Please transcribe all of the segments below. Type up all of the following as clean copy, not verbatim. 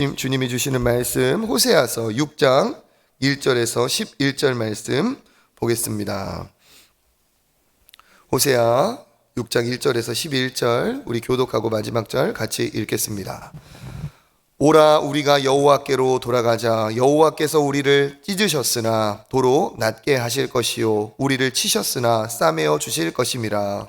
주님이 주시는 말씀 호세아서 6장 1절에서 11절 말씀 보겠습니다. 호세아 6장 1절에서 11절 우리 교독하고 마지막 절 같이 읽겠습니다. 오라 우리가 여호와께로 돌아가자. 여호와께서 우리를 찢으셨으나 도로 낮게 하실 것이요 우리를 치셨으나 싸매어 주실 것임이라.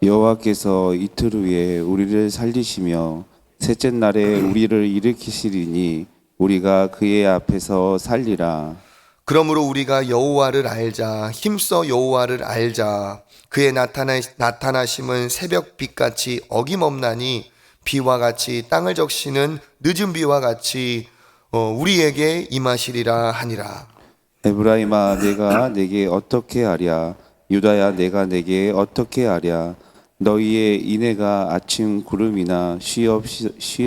여호와께서 이틀 후에 우리를 살리시며 셋째 날에 우리를 일으키시리니 우리가 그의 앞에서 살리라. 그러므로 우리가 여호와를 알자. 힘써 여호와를 알자. 그의 나타나심은 새벽빛같이 어김없나니 비와 같이 땅을 적시는 늦은 비와 같이 우리에게 임하시리라 하니라. 에브라임아 내가 내게 어떻게 하랴. 유다야 내가 내게 어떻게 하랴. 너희의 인애가 아침 구름이나 쉬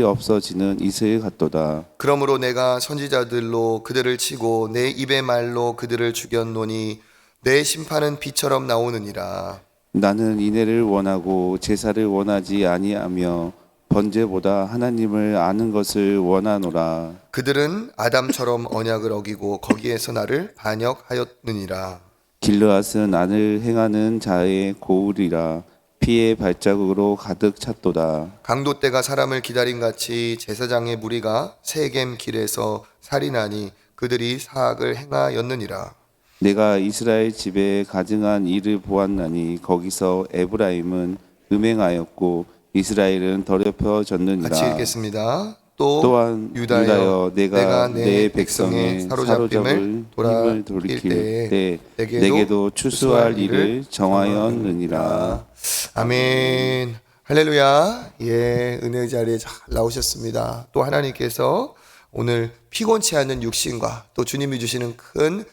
없어지는 이슬 같도다. 그러므로 내가 선지자들로 그들을 치고 내 입의 말로 그들을 죽였노니 내 심판은 비처럼 나오느니라. 나는 인애를 원하고 제사를 원하지 아니하며 번제보다 하나님을 아는 것을 원하노라. 그들은 아담처럼 언약을 어기고 거기에서 나를 반역하였느니라. 길르앗은 안을 행하는 자의 고울이라. 피의 발자국으로 가득 찼도다. 강도 때가 사람을 기다림같이 제사장의 무리가 세겜 길에서 살인하니 그들이 사악을 행하였느니라. 내가 이스라엘 집에 가증한 일을 보았나니 거기서 에브라임은 음행하였고 이스라엘은 더럽혀졌느니라. 같이 읽겠습니다. 또한 유다여 유다여 내가 내 백성의 백성의 사로잡힘을 힘을 돌이킬 때 내게도 추수할 일을 정하였느니라. 아멘. 할렐루야. 예, 은혜의 자리에 잘 나오셨습니다. 또 하나님께서 오늘 피곤치 않은 육신과 또 주님이 주시는 큰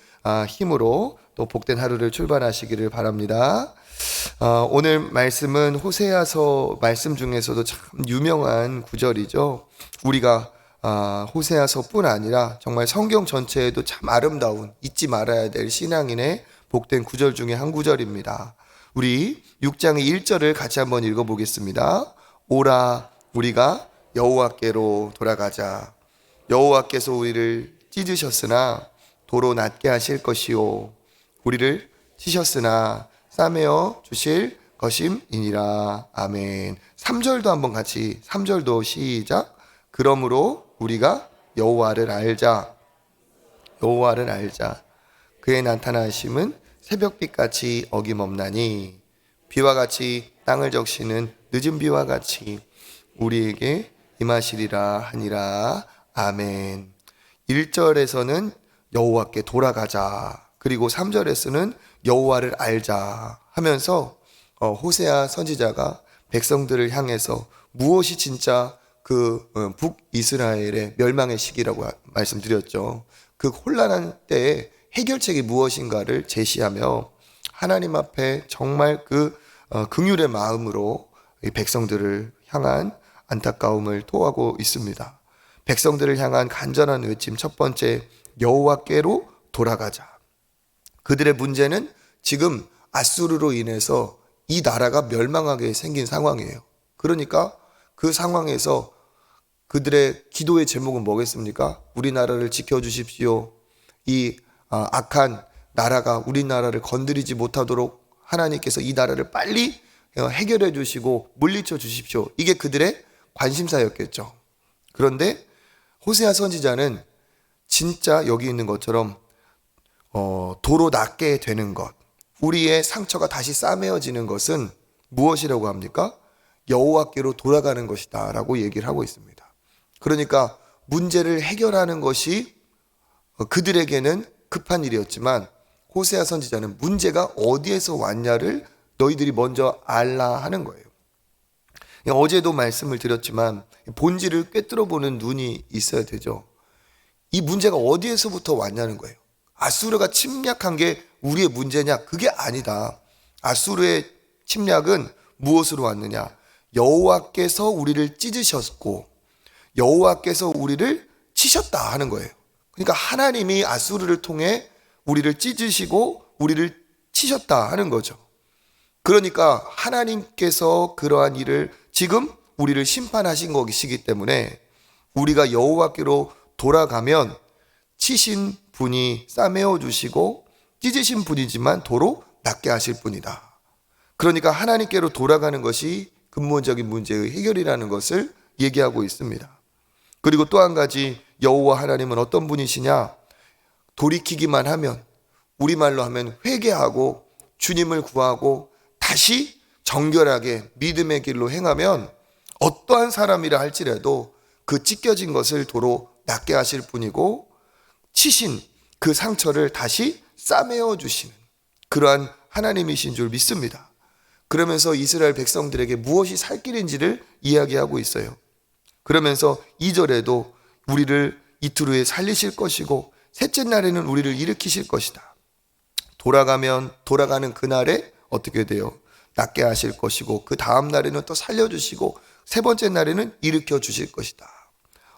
힘으로 또 복된 하루를 출발하시기를 바랍니다. 오늘 말씀은 호세아서 말씀 중에서도 참 유명한 구절이죠. 우리가 호세아서뿐 아니라 정말 성경 전체에도 참 아름다운 잊지 말아야 될 신앙인의 복된 구절 중에 한 구절입니다. 우리 6장의 1절을 같이 한번 읽어보겠습니다. 오라 우리가 여호와께로 돌아가자. 여호와께서 우리를 찢으셨으나 도로 낮게 하실 것이요 우리를 치셨으나 싸매어 주실 것임이니라. 아멘. 3절도 한번 같이 3절도 시작. 그러므로 우리가 여호와를 알자. 여호와를 알자. 그의 나타나심은 새벽빛같이 어김없나니 비와 같이 땅을 적시는 늦은 비와 같이 우리에게 임하시리라 하니라. 아멘. 1절에서는 여호와께 돌아가자. 그리고 3절에서는 여호와를 알자 하면서 호세아 선지자가 백성들을 향해서 무엇이 진짜 그 북이스라엘의 멸망의 시기라고 말씀드렸죠. 그 혼란한 때에 해결책이 무엇인가를 제시하며 하나님 앞에 정말 그 긍휼의 마음으로 백성들을 향한 안타까움을 토하고 있습니다. 백성들을 향한 간절한 외침 첫 번째 여호와께로 돌아가자. 그들의 문제는 지금 아수르로 인해서 이 나라가 멸망하게 생긴 상황이에요. 그러니까 그 상황에서 그들의 기도의 제목은 뭐겠습니까? 우리나라를 지켜주십시오. 이 악한 나라가 우리나라를 건드리지 못하도록 하나님께서 이 나라를 빨리 해결해 주시고 물리쳐 주십시오. 이게 그들의 관심사였겠죠. 그런데 호세아 선지자는 진짜 여기 있는 것처럼 도로 낮게 되는 것, 우리의 상처가 다시 싸매어지는 것은 무엇이라고 합니까? 여호와께로 돌아가는 것이다 라고 얘기를 하고 있습니다. 그러니까 문제를 해결하는 것이 그들에게는 급한 일이었지만 호세아 선지자는 문제가 어디에서 왔냐를 너희들이 먼저 알라 하는 거예요. 어제도 말씀을 드렸지만 본질을 꿰뚫어 보는 눈이 있어야 되죠. 이 문제가 어디에서부터 왔냐는 거예요. 아수르가 침략한 게 우리의 문제냐? 그게 아니다. 아수르의 침략은 무엇으로 왔느냐? 여호와께서 우리를 찢으셨고 여호와께서 우리를 치셨다 하는 거예요. 그러니까 하나님이 아수르를 통해 우리를 찢으시고 우리를 치셨다 하는 거죠. 그러니까 하나님께서 그러한 일을 지금 우리를 심판하신 것이기 때문에 우리가 여호와께로 돌아가면 치신 분이 싸매어 주시고 찢으신 분이지만 도로 낫게 하실 분이다. 그러니까 하나님께로 돌아가는 것이 근본적인 문제의 해결이라는 것을 얘기하고 있습니다. 그리고 또 한 가지, 여호와 하나님은 어떤 분이시냐? 돌이키기만 하면, 우리말로 하면 회개하고 주님을 구하고 다시 정결하게 믿음의 길로 행하면 어떠한 사람이라 할지라도 그 찢겨진 것을 도로 낫게 하실 분이고, 치신 그 상처를 다시 싸매어 주시는 그러한 하나님이신 줄 믿습니다. 그러면서 이스라엘 백성들에게 무엇이 살 길인지를 이야기하고 있어요. 그러면서 2절에도 우리를 이틀 후에 살리실 것이고 셋째 날에는 우리를 일으키실 것이다. 돌아가는 그날에 어떻게 돼요? 낫게 하실 것이고 그 다음 날에는 또 살려주시고 세 번째 날에는 일으켜 주실 것이다.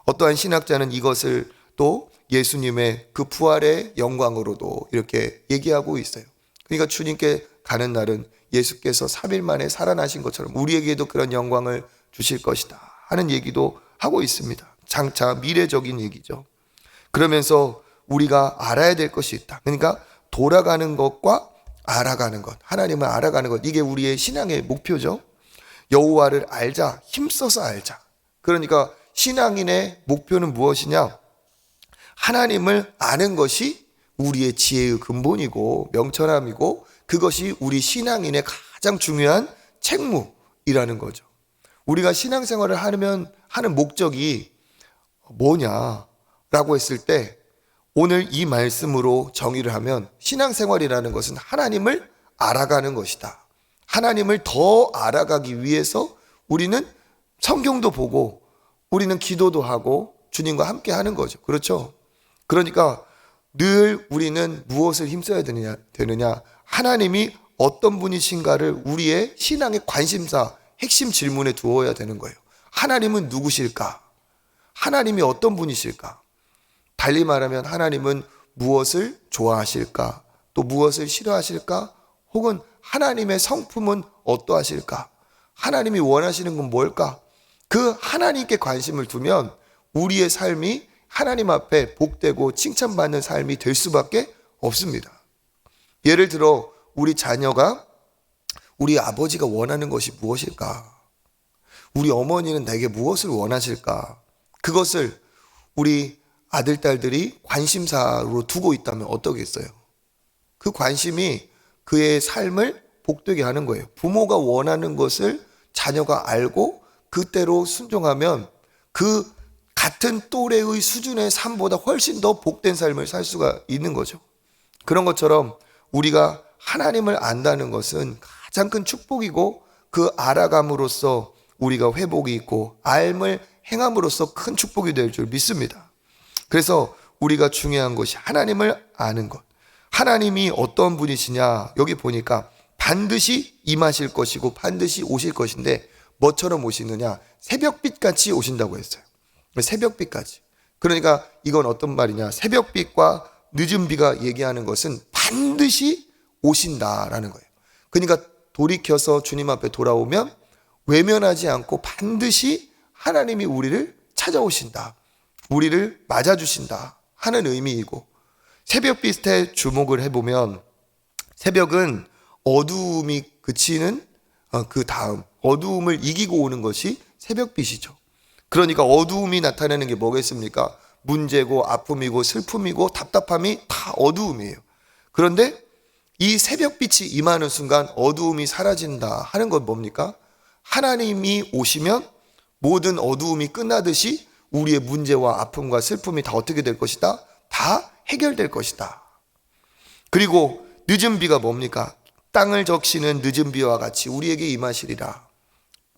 어떠한 신학자는 이것을 또 예수님의 그 부활의 영광으로도 이렇게 얘기하고 있어요. 그러니까 주님께 가는 날은 예수께서 3일 만에 살아나신 것처럼 우리에게도 그런 영광을 주실 것이다 하는 얘기도 하고 있습니다. 장차 미래적인 얘기죠. 그러면서 우리가 알아야 될 것이 있다. 그러니까 돌아가는 것과 알아가는 것, 하나님을 알아가는 것, 이게 우리의 신앙의 목표죠. 여호와를 알자, 힘써서 알자. 그러니까 신앙인의 목표는 무엇이냐? 하나님을 아는 것이 우리의 지혜의 근본이고 명철함이고 그것이 우리 신앙인의 가장 중요한 책무이라는 거죠. 우리가 신앙생활을 하는 목적이 뭐냐라고 했을 때 오늘 이 말씀으로 정의를 하면 신앙생활이라는 것은 하나님을 알아가는 것이다. 하나님을 더 알아가기 위해서 우리는 성경도 보고 우리는 기도도 하고 주님과 함께 하는 거죠. 그렇죠? 그러니까 늘 우리는 무엇을 힘써야 되느냐? 하나님이 어떤 분이신가를 우리의 신앙의 관심사, 핵심 질문에 두어야 되는 거예요. 하나님은 누구실까? 하나님이 어떤 분이실까? 달리 말하면 하나님은 무엇을 좋아하실까? 또 무엇을 싫어하실까? 혹은 하나님의 성품은 어떠하실까? 하나님이 원하시는 건 뭘까? 그 하나님께 관심을 두면 우리의 삶이 하나님 앞에 복되고 칭찬받는 삶이 될 수밖에 없습니다. 예를 들어 우리 자녀가 우리 아버지가 원하는 것이 무엇일까? 우리 어머니는 내게 무엇을 원하실까? 그것을 우리 아들, 딸들이 관심사로 두고 있다면 어떠겠어요? 그 관심이 그의 삶을 복되게 하는 거예요. 부모가 원하는 것을 자녀가 알고 그때로 순종하면 그 같은 또래의 수준의 삶보다 훨씬 더 복된 삶을 살 수가 있는 거죠. 그런 것처럼 우리가 하나님을 안다는 것은 가장 큰 축복이고 그 알아감으로써 우리가 회복이 있고 알을 행함으로써 큰 축복이 될 줄 믿습니다. 그래서 우리가 중요한 것이 하나님을 아는 것. 하나님이 어떤 분이시냐? 여기 보니까 반드시 임하실 것이고 반드시 오실 것인데 뭐처럼 오시느냐? 새벽빛같이 오신다고 했어요. 새벽빛까지. 그러니까 이건 어떤 말이냐? 새벽빛과 늦은 비가 얘기하는 것은 반드시 오신다라는 거예요. 그러니까 돌이켜서 주님 앞에 돌아오면 외면하지 않고 반드시 하나님이 우리를 찾아오신다. 우리를 맞아주신다 하는 의미이고 새벽빛에 주목을 해보면 새벽은 어두움이 그치는 그 다음 어두움을 이기고 오는 것이 새벽빛이죠. 그러니까 어두움이 나타내는 게 뭐겠습니까? 문제고 아픔이고 슬픔이고 답답함이 다 어두움이에요. 그런데 이 새벽빛이 임하는 순간 어두움이 사라진다 하는 건 뭡니까? 하나님이 오시면 모든 어두움이 끝나듯이 우리의 문제와 아픔과 슬픔이 다 어떻게 될 것이다? 다 해결될 것이다. 그리고 늦은 비가 뭡니까? 땅을 적시는 늦은 비와 같이 우리에게 임하시리라.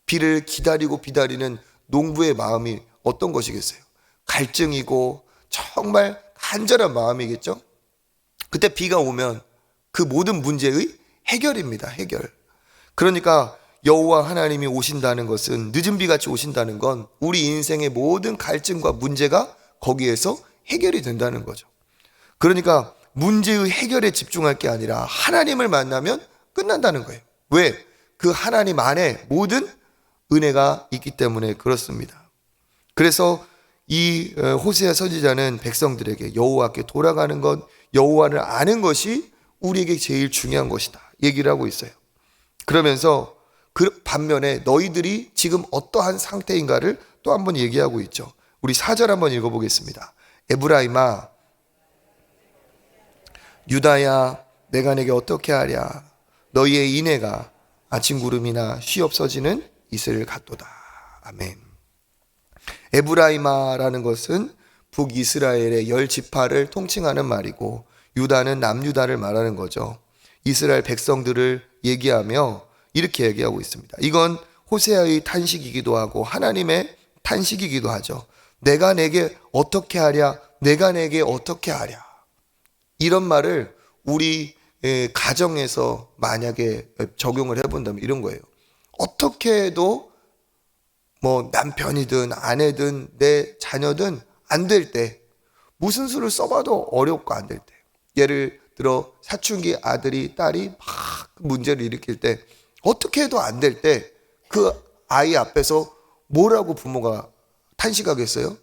비를 기다리는 농부의 마음이 어떤 것이겠어요? 갈증이고 정말 간절한 마음이겠죠? 그때 비가 오면 그 모든 문제의 해결입니다. 해결. 그러니까 여호와 하나님이 오신다는 것은 늦은 비같이 오신다는 건 우리 인생의 모든 갈증과 문제가 거기에서 해결이 된다는 거죠. 그러니까 문제의 해결에 집중할 게 아니라 하나님을 만나면 끝난다는 거예요. 왜? 그 하나님 안에 모든 은혜가 있기 때문에 그렇습니다. 그래서 이 호세아 선지자는 백성들에게 여호와께 돌아가는 것, 여호와를 아는 것이 우리에게 제일 중요한 것이다 얘기를 하고 있어요. 그러면서 그 반면에 너희들이 지금 어떠한 상태인가를 또 한 번 얘기하고 있죠. 우리 4절 한번 읽어보겠습니다. 에브라임아, 유다야, 내가 내게 어떻게 하랴? 너희의 인애가 아침 구름이나 쉬 없어지는 이슬 같도다. 아멘. 에브라임아라는 것은 북이스라엘의 10지파를 통칭하는 말이고, 유다는 남유다를 말하는 거죠. 이스라엘 백성들을 얘기하며 이렇게 얘기하고 있습니다. 이건 호세아의 탄식이기도 하고 하나님의 탄식이기도 하죠. 내가 내게 어떻게 하랴? 내가 내게 어떻게 하랴? 이런 말을 우리 가정에서 만약에 적용을 해본다면 이런 거예요. 어떻게 해도 뭐 남편이든 아내든 내 자녀든 안 될 때, 무슨 수를 써봐도 어렵고 안 될 때, 예를 들어 사춘기 아들이 딸이 막 문제를 일으킬 때, 어떻게 해도 안 될 때 그 아이 앞에서 뭐라고 부모가 탄식하겠어요?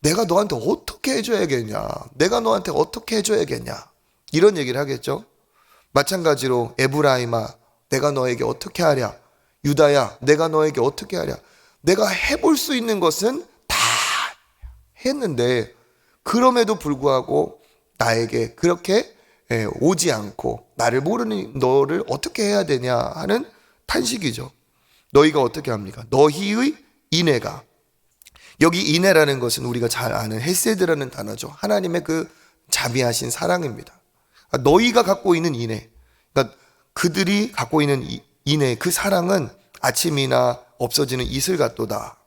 내가 너한테 어떻게 해줘야겠냐? 내가 너한테 어떻게 해줘야겠냐? 이런 얘기를 하겠죠. 마찬가지로 에브라임아, 내가 너에게 어떻게 하랴? 유다야, 내가 너에게 어떻게 하랴? 내가 해볼 수 있는 것은 다 했는데 그럼에도 불구하고 나에게 그렇게 오지 않고 나를 모르는 너를 어떻게 해야 되냐 하는 탄식이죠. 너희가 어떻게 합니까? 너희의 인애가, 여기 인애라는 것은 우리가 잘 아는 헤세드라는 단어죠. 하나님의 그 자비하신 사랑입니다. 너희가 갖고 있는 인애, 그러니까 그들이 갖고 있는 인애, 그 사랑은 아침이나 없어지는 이슬 같도다.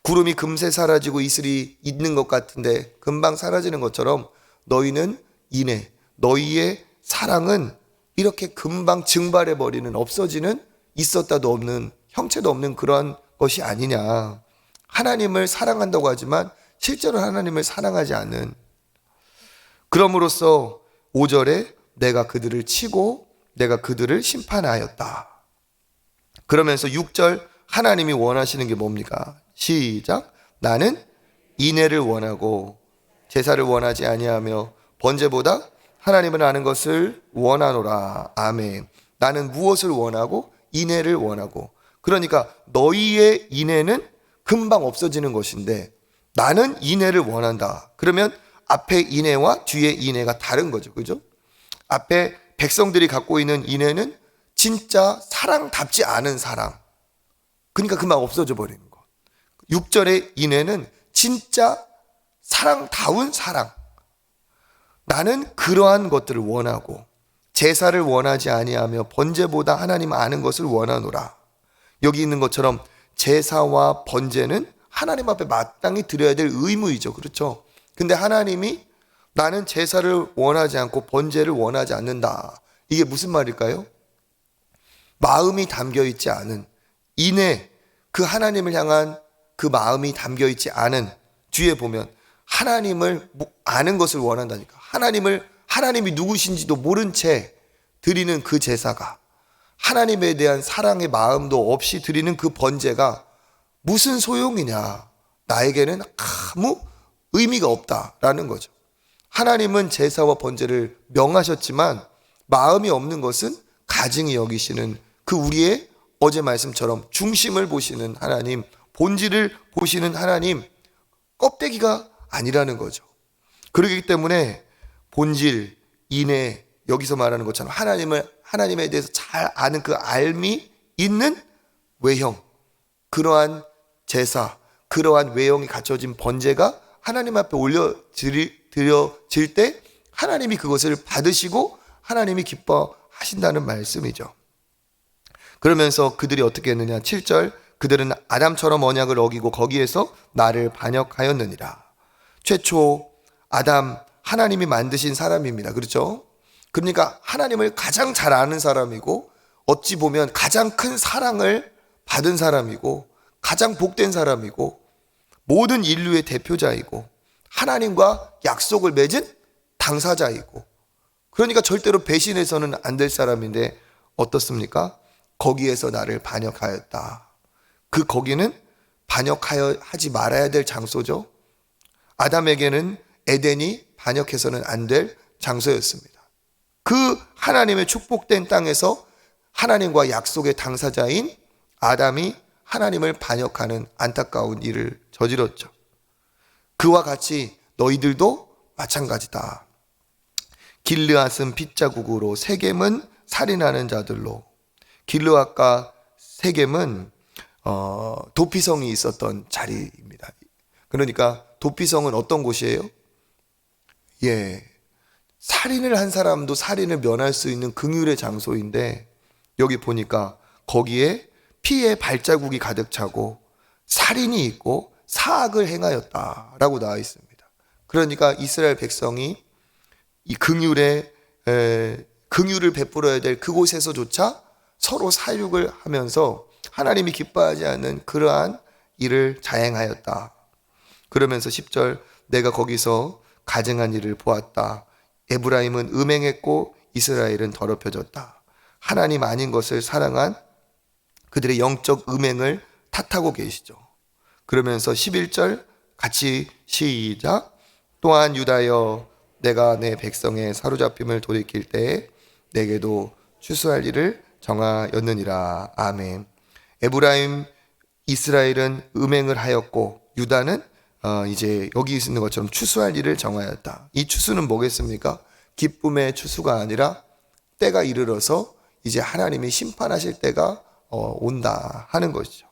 구름이 금세 사라지고 이슬이 있는 것 같은데 금방 사라지는 것처럼 너희는 인애, 너희의 사랑은 이렇게 금방 증발해버리는, 없어지는, 있었다도 없는, 형체도 없는 그러한 것이 아니냐. 하나님을 사랑한다고 하지만 실제로 하나님을 사랑하지 않는, 그럼으로써 5절에 내가 그들을 치고 내가 그들을 심판하였다. 그러면서 6절 하나님이 원하시는 게 뭡니까? 시작. 나는 인애를 원하고 제사를 원하지 아니하며 번제보다 하나님을 아는 것을 원하노라. 아멘. 나는 무엇을 원하고? 인애를 원하고. 그러니까 너희의 인애는 금방 없어지는 것인데 나는 인애를 원한다. 그러면 앞에 인애와 뒤에 인애가 다른 거죠. 그죠? 앞에 백성들이 갖고 있는 인애는 진짜 사랑답지 않은 사랑. 그러니까 금방 없어져 버리는 것. 6절의 인애는 진짜 사랑다운 사랑. 나는 그러한 것들을 원하고 제사를 원하지 아니하며 번제보다 하나님 아는 것을 원하노라. 여기 있는 것처럼 제사와 번제는 하나님 앞에 마땅히 드려야 될 의무이죠. 그렇죠? 근데 하나님이 나는 제사를 원하지 않고 번제를 원하지 않는다. 이게 무슨 말일까요? 마음이 담겨있지 않은 인애, 그 하나님을 향한 그 마음이 담겨있지 않은, 뒤에 보면 하나님을 아는 것을 원한다니까. 하나님이 누구신지도 모른 채 드리는 그 제사가, 하나님에 대한 사랑의 마음도 없이 드리는 그 번제가 무슨 소용이냐. 나에게는 아무 의미가 없다라는 거죠. 하나님은 제사와 번제를 명하셨지만 마음이 없는 것은 가증히 여기시는 그 우리의 어제 말씀처럼 중심을 보시는 하나님, 본질을 보시는 하나님, 껍데기가 아니라는 거죠. 그렇기 때문에 본질, 인애, 여기서 말하는 것처럼 하나님에 대해서 잘 아는 그 알미 있는 외형, 그러한 제사, 그러한 외형이 갖춰진 번제가 하나님 앞에 드려질 때 하나님이 그것을 받으시고 하나님이 기뻐하신다는 말씀이죠. 그러면서 그들이 어떻게 했느냐. 7절, 그들은 아담처럼 언약을 어기고 거기에서 나를 반역하였느니라. 최초 아담, 하나님이 만드신 사람입니다. 그렇죠? 그러니까 하나님을 가장 잘 아는 사람이고 어찌 보면 가장 큰 사랑을 받은 사람이고 가장 복된 사람이고 모든 인류의 대표자이고 하나님과 약속을 맺은 당사자이고, 그러니까 절대로 배신해서는 안 될 사람인데 어떻습니까? 거기에서 나를 반역하였다. 그 거기는 반역하지 말아야 될 장소죠. 아담에게는 에덴이 반역해서는 안 될 장소였습니다. 그 하나님의 축복된 땅에서 하나님과 약속의 당사자인 아담이 하나님을 반역하는 안타까운 일을 저질렀죠. 그와 같이 너희들도 마찬가지다. 길르앗은 핏자국으로 세겜은 살인하는 자들로. 길르앗과 세겜은 도피성이 있었던 자리입니다. 그러니까 도피성은 어떤 곳이에요? 살인을 한 사람도 살인을 면할 수 있는 긍휼의 장소인데, 여기 보니까 거기에 피의 발자국이 가득 차고 살인이 있고 사악을 행하였다라고 나와 있습니다. 그러니까 이스라엘 백성이 이 긍휼을 베풀어야 될 그곳에서조차 서로 사육을 하면서 하나님이 기뻐하지 않는 그러한 일을 자행하였다. 그러면서 10절, 내가 거기서 가증한 일을 보았다. 에브라임은 음행했고 이스라엘은 더럽혀졌다. 하나님 아닌 것을 사랑한 그들의 영적 음행을 탓하고 계시죠. 그러면서 11절 같이 시작. 또한 유다여, 내가 내 백성의 사로잡힘을 돌이킬 때에 내게도 추수할 일을 정하였느니라. 아멘. 에브라임, 이스라엘은 음행을 하였고 유다는 이제 여기 있는 것처럼 추수할 일을 정하였다. 이 추수는 뭐겠습니까? 기쁨의 추수가 아니라 때가 이르러서 이제 하나님이 심판하실 때가 온다 하는 것이죠.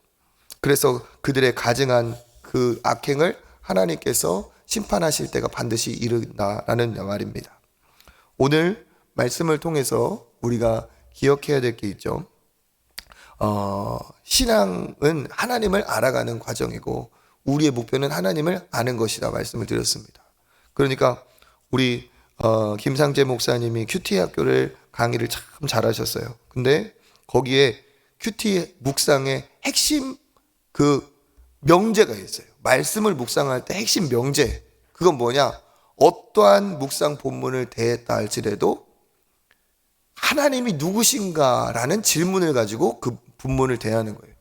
그래서 그들의 가증한 그 악행을 하나님께서 심판하실 때가 반드시 이른다라는 말입니다. 오늘 말씀을 통해서 우리가 기억해야 될 게 있죠. 신앙은 하나님을 알아가는 과정이고 우리의 목표는 하나님을 아는 것이다 말씀을 드렸습니다. 그러니까 우리 김상재 목사님이 큐티 학교를 강의를 참 잘하셨어요. 근데 거기에 큐티 묵상의 핵심 그 명제가 있어요. 말씀을 묵상할 때 핵심 명제, 그건 뭐냐? 어떠한 묵상 본문을 대했다 할지라도 하나님이 누구신가라는 질문을 가지고 그 본문을 대하는 거예요.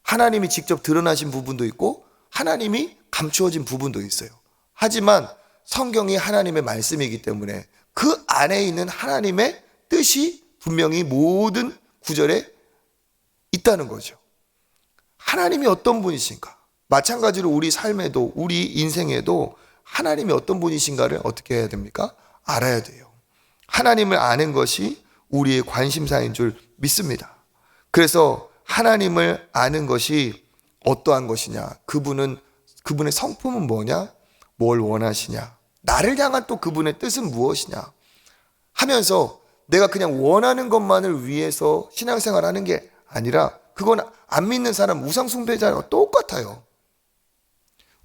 하나님이 직접 드러나신 부분도 있고 하나님이 감추어진 부분도 있어요. 하지만 성경이 하나님의 말씀이기 때문에 그 안에 있는 하나님의 뜻이 분명히 모든 구절에 있다는 거죠. 하나님이 어떤 분이신가? 마찬가지로 우리 삶에도, 우리 인생에도 하나님이 어떤 분이신가를 어떻게 해야 됩니까? 알아야 돼요. 하나님을 아는 것이 우리의 관심사인 줄 믿습니다. 그래서 하나님을 아는 것이 어떠한 것이냐? 그분의 성품은 뭐냐? 뭘 원하시냐? 나를 향한 또 그분의 뜻은 무엇이냐? 하면서 내가 그냥 원하는 것만을 위해서 신앙생활하는 게 아니라, 그건 안 믿는 사람, 우상숭배자와 똑같아요.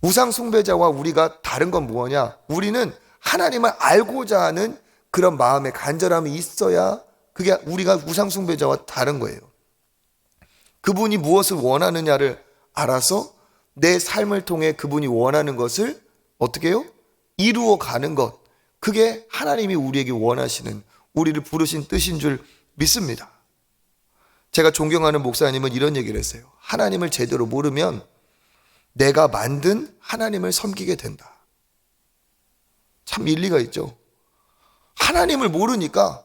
우상숭배자와 우리가 다른 건 뭐냐? 우리는 하나님을 알고자 하는 그런 마음의 간절함이 있어야 그게 우리가 우상숭배자와 다른 거예요. 그분이 무엇을 원하느냐를 알아서 내 삶을 통해 그분이 원하는 것을 어떻게 해요? 이루어 가는 것. 그게 하나님이 우리에게 원하시는, 우리를 부르신 뜻인 줄 믿습니다. 제가 존경하는 목사님은 이런 얘기를 했어요. 하나님을 제대로 모르면 내가 만든 하나님을 섬기게 된다. 참 일리가 있죠. 하나님을 모르니까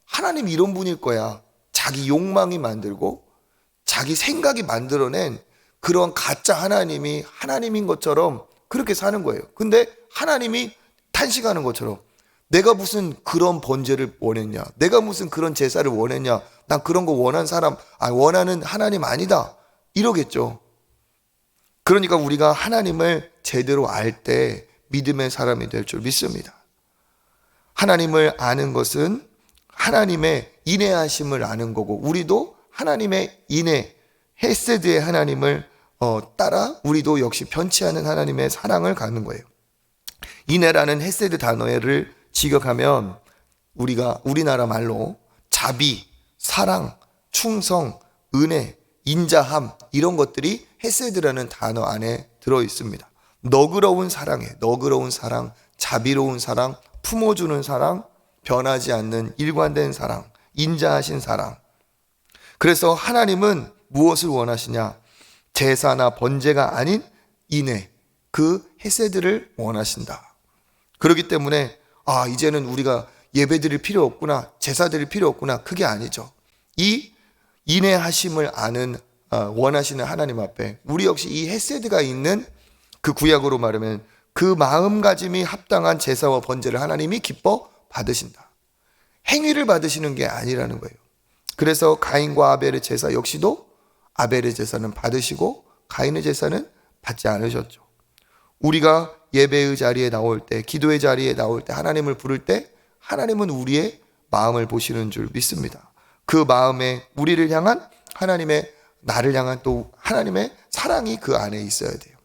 하나님 이런 분일 거야. 자기 욕망이 만들고 자기 생각이 만들어낸 그런 가짜 하나님이 하나님인 것처럼 그렇게 사는 거예요. 근데 하나님이 탄식하는 것처럼 내가 무슨 그런 번제를 원했냐? 내가 무슨 그런 제사를 원했냐? 난 그런 거 원하는 하나님 아니다. 이러겠죠. 그러니까 우리가 하나님을 제대로 알 때 믿음의 사람이 될 줄 믿습니다. 하나님을 아는 것은 하나님의 인내하심을 아는 거고, 우리도 하나님의 인내, 헤세드의 하나님을 따라 우리도 역시 편치 않은 하나님의 사랑을 갖는 거예요. 인내라는 헤세드 단어를 직역하면 우리가 우리나라 말로 자비, 사랑, 충성, 은혜, 인자함, 이런 것들이 헤세드라는 단어 안에 들어 있습니다. 너그러운 사랑에, 너그러운 사랑, 자비로운 사랑, 품어주는 사랑, 변하지 않는 일관된 사랑, 인자하신 사랑. 그래서 하나님은 무엇을 원하시냐? 제사나 번제가 아닌 인내, 그 헤세드를 원하신다. 그렇기 때문에 이제는 우리가 예배 드릴 필요 없구나, 제사 드릴 필요 없구나, 그게 아니죠. 이 인내하심을 아는 원하시는 하나님 앞에 우리 역시 이 헤세드가 있는 그 구약으로 말하면 그 마음가짐이 합당한 제사와 번제를 하나님이 기뻐 받으신다. 행위를 받으시는 게 아니라는 거예요. 그래서 가인과 아벨의 제사 역시도 아벨의 제사는 받으시고 가인의 제사는 받지 않으셨죠. 우리가 예배의 자리에 나올 때, 기도의 자리에 나올 때, 하나님을 부를 때 하나님은 우리의 마음을 보시는 줄 믿습니다. 그 마음에 우리를 향한 하나님의, 나를 향한 또 하나님의 사랑이 그 안에 있어야 돼요.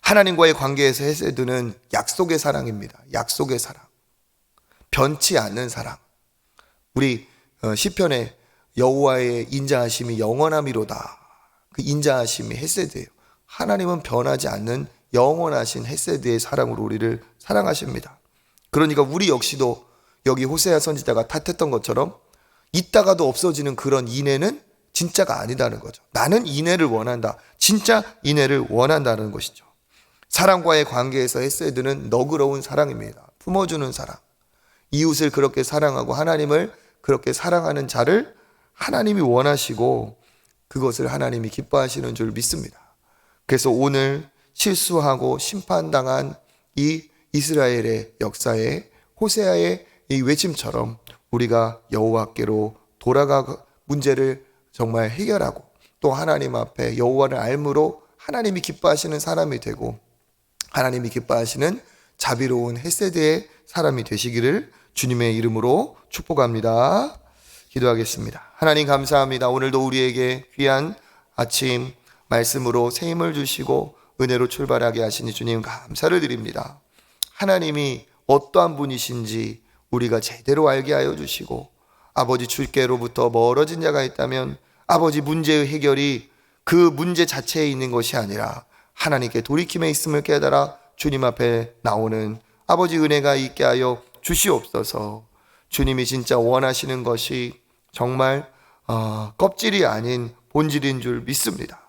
하나님과의 관계에서 헤세드는 약속의 사랑입니다. 약속의 사랑, 변치 않는 사랑. 우리 시편에 여호와의 인자하심이 영원함이로다. 그 인자하심이 헤세드예요. 하나님은 변하지 않는 영원하신 헤세드의 사랑으로 우리를 사랑하십니다. 그러니까 우리 역시도 여기 호세아 선지자가 탓했던 것처럼 있다가도 없어지는 그런 인애는 진짜가 아니다는 거죠. 나는 인애를 원한다. 진짜 인애를 원한다는 것이죠. 사랑과의 관계에서 헤세드는 너그러운 사랑입니다. 품어주는 사랑. 이웃을 그렇게 사랑하고 하나님을 그렇게 사랑하는 자를 하나님이 원하시고 그것을 하나님이 기뻐하시는 줄 믿습니다. 그래서 오늘 실수하고 심판당한 이 이스라엘의 역사에 호세아의 이 외침처럼 우리가 여호와께로 돌아가 문제를 정말 해결하고 또 하나님 앞에 여호와를 알므로 하나님이 기뻐하시는 사람이 되고 하나님이 기뻐하시는 자비로운 헤세드의 사람이 되시기를 주님의 이름으로 축복합니다. 기도하겠습니다. 하나님 감사합니다. 오늘도 우리에게 귀한 아침 말씀으로 새 힘을 주시고 은혜로 출발하게 하시니 주님 감사를 드립니다. 하나님이 어떠한 분이신지 우리가 제대로 알게 하여 주시고 아버지 주께로부터 멀어진 자가 있다면 아버지 문제의 해결이 그 문제 자체에 있는 것이 아니라 하나님께 돌이킴에 있음을 깨달아 주님 앞에 나오는 아버지 은혜가 있게 하여 주시옵소서. 주님이 진짜 원하시는 것이 정말 껍질이 아닌 본질인 줄 믿습니다.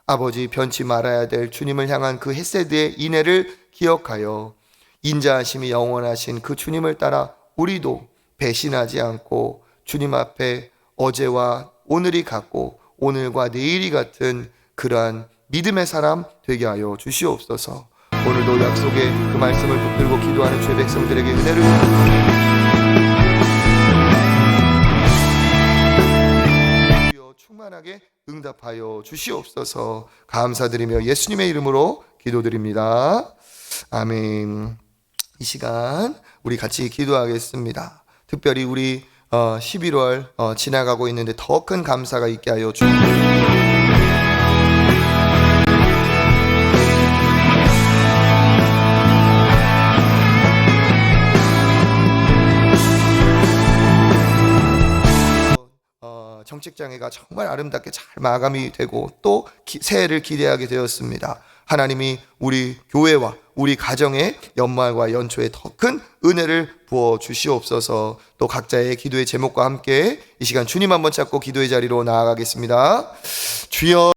아버지 변치 말아야 될 주님을 향한 그 헤세드의 인애를 기억하여 인자하심이 영원하신 그 주님을 따라 우리도 배신하지 않고 주님 앞에 어제와 오늘이 같고 오늘과 내일이 같은 그러한 믿음의 사람 되게 하여 주시옵소서. 오늘도 약속의 그 말씀을 붙들고 기도하는 주의 백성들에게 은혜를 주여 충만하게 응답하여 주시옵소서. 감사드리며 예수님의 이름으로 기도드립니다. 아멘. 이 시간 우리 같이 기도하겠습니다. 특별히 우리 11월 지나가고 있는데 더 큰 감사가 있게 하여 주옵소서. 정책장애가 정말 아름답게 잘 마감이 되고 또 새해를 기대하게 되었습니다. 하나님이 우리 교회와 우리 가정의 연말과 연초에 더 큰 은혜를 부어 주시옵소서. 또 각자의 기도의 제목과 함께 이 시간 주님 한번 찾고 기도의 자리로 나아가겠습니다. 주여